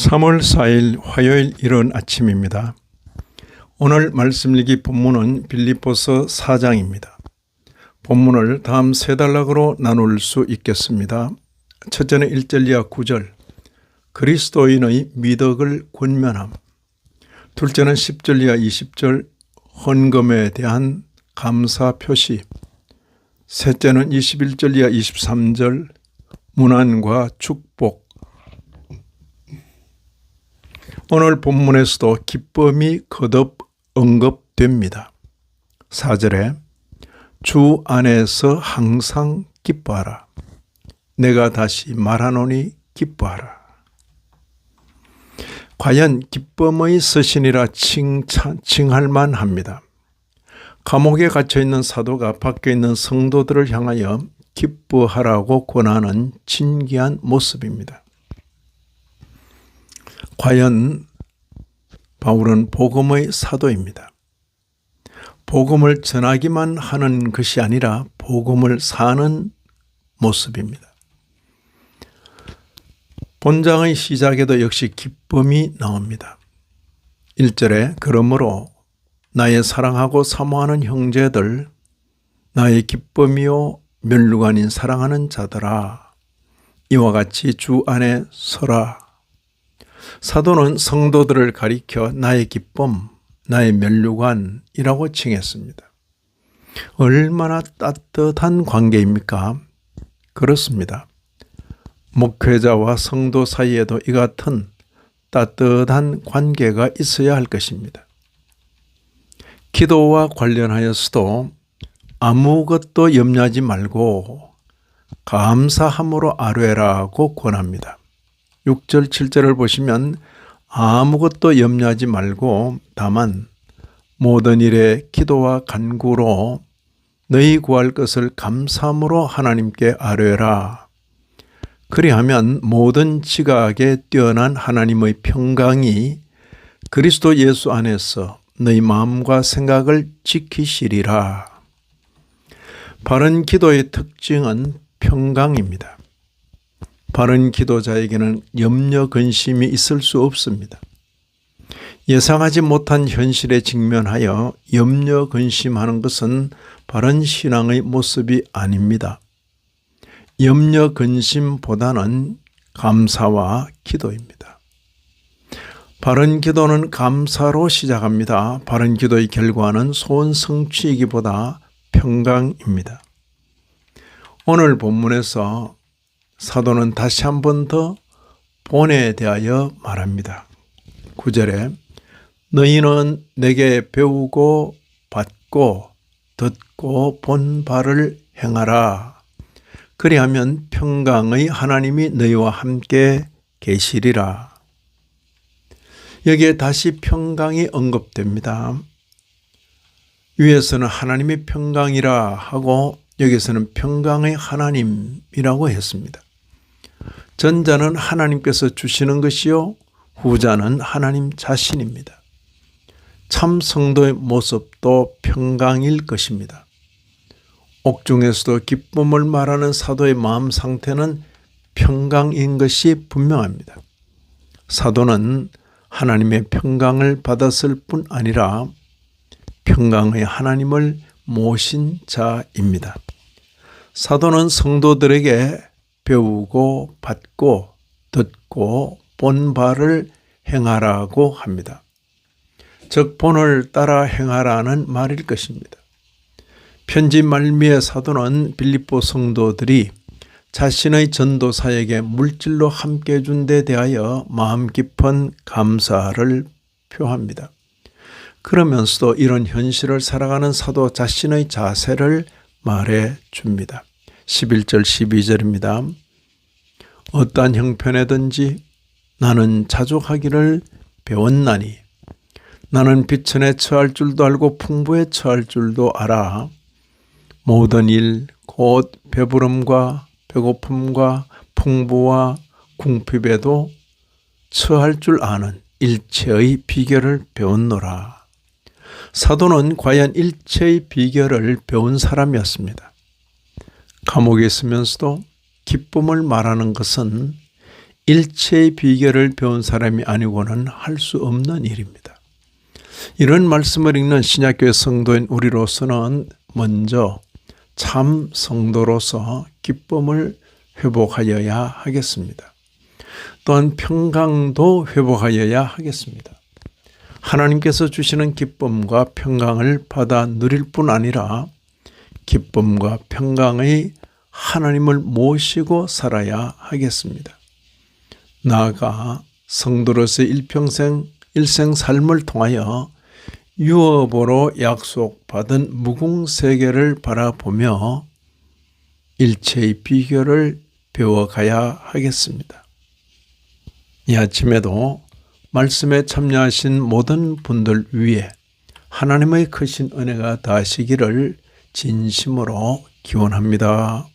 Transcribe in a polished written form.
3월 4일 화요일 이른 아침입니다. 오늘 말씀 읽기 본문은 빌립보서 4장입니다. 본문을 다음 세 단락으로 나눌 수 있겠습니다. 첫째는 1절 이하 9절, 그리스도인의 미덕을 권면함. 둘째는 10절 이하 20절, 헌금에 대한 감사 표시. 셋째는 21절 이하 23절, 문안과 축복. 오늘 본문에서도 기쁨이 거듭 언급됩니다. 4절에 주 안에서 항상 기뻐하라. 내가 다시 말하노니 기뻐하라. 과연 기쁨의 서신이라 칭할 만합니다. 감옥에 갇혀있는 사도가 밖에 있는 성도들을 향하여 기뻐하라고 권하는 진귀한 모습입니다. 과연 바울은 복음의 사도입니다. 복음을 전하기만 하는 것이 아니라 복음을 사는 모습입니다. 본장의 시작에도 역시 기쁨이 나옵니다. 1절에 그러므로 나의 사랑하고 사모하는 형제들, 나의 기쁨이요 면류관인 사랑하는 자들아, 이와 같이 주 안에 서라. 사도는 성도들을 가리켜 나의 기쁨, 나의 면류관이라고 칭했습니다. 얼마나 따뜻한 관계입니까? 그렇습니다. 목회자와 성도 사이에도 이 같은 따뜻한 관계가 있어야 할 것입니다. 기도와 관련하여서도 아무것도 염려하지 말고 감사함으로 아뢰라고 권합니다. 6절, 7절을 보시면 아무것도 염려하지 말고 다만 모든 일에 기도와 간구로 너희 구할 것을 감사함으로 하나님께 아뢰라. 그리하면 모든 지각에 뛰어난 하나님의 평강이 그리스도 예수 안에서 너희 마음과 생각을 지키시리라. 바른 기도의 특징은 평강입니다. 바른 기도자에게는 염려 근심이 있을 수 없습니다. 예상하지 못한 현실에 직면하여 염려 근심하는 것은 바른 신앙의 모습이 아닙니다. 염려 근심보다는 감사와 기도입니다. 바른 기도는 감사로 시작합니다. 바른 기도의 결과는 소원 성취이기보다 평강입니다. 오늘 본문에서 사도는 다시 한 번 더 본에 대하여 말합니다. 9절에 너희는 내게 배우고 받고 듣고 본 바를 행하라. 그리하면 평강의 하나님이 너희와 함께 계시리라. 여기에 다시 평강이 언급됩니다. 위에서는 하나님의 평강이라 하고 여기서는 평강의 하나님이라고 했습니다. 전자는 하나님께서 주시는 것이요, 후자는 하나님 자신입니다. 참 성도의 모습도 평강일 것입니다. 옥중에서도 기쁨을 말하는 사도의 마음 상태는 평강인 것이 분명합니다. 사도는 하나님의 평강을 받았을 뿐 아니라 평강의 하나님을 모신 자입니다. 사도는 성도들에게 배우고 받고 듣고 본 바를 행하라고 합니다. 즉 본을 따라 행하라는 말일 것입니다. 편지 말미에 사도는 빌립보 성도들이 자신의 전도사에게 물질로 함께 해준 데 대하여 마음 깊은 감사를 표합니다. 그러면서도 이런 현실을 살아가는 사도 자신의 자세를 말해 줍니다. 11절 12절입니다. 어떠한 형편에든지 나는 자족하기를 배웠나니 나는 비천에 처할 줄도 알고 풍부에 처할 줄도 알아. 모든 일 곧 배부름과 배고픔과 풍부와 궁핍에도 처할 줄 아는 일체의 비결을 배웠노라. 사도는 과연 일체의 비결을 배운 사람이었습니다. 감옥에 있으면서도 기쁨을 말하는 것은 일체의 비결을 배운 사람이 아니고는 할 수 없는 일입니다. 이런 말씀을 읽는 신약교회 성도인 우리로서는 먼저 참 성도로서 기쁨을 회복하여야 하겠습니다. 또한 평강도 회복하여야 하겠습니다. 하나님께서 주시는 기쁨과 평강을 받아 누릴 뿐 아니라 기쁨과 평강의 하나님을 모시고 살아야 하겠습니다. 나아가 성도로서의 일생 삶을 통하여 유업으로 약속받은 무궁세계를 바라보며 일체의 비결을 배워가야 하겠습니다. 이 아침에도 말씀에 참여하신 모든 분들 위에 하나님의 크신 은혜가 닿으시기를 진심으로 기원합니다.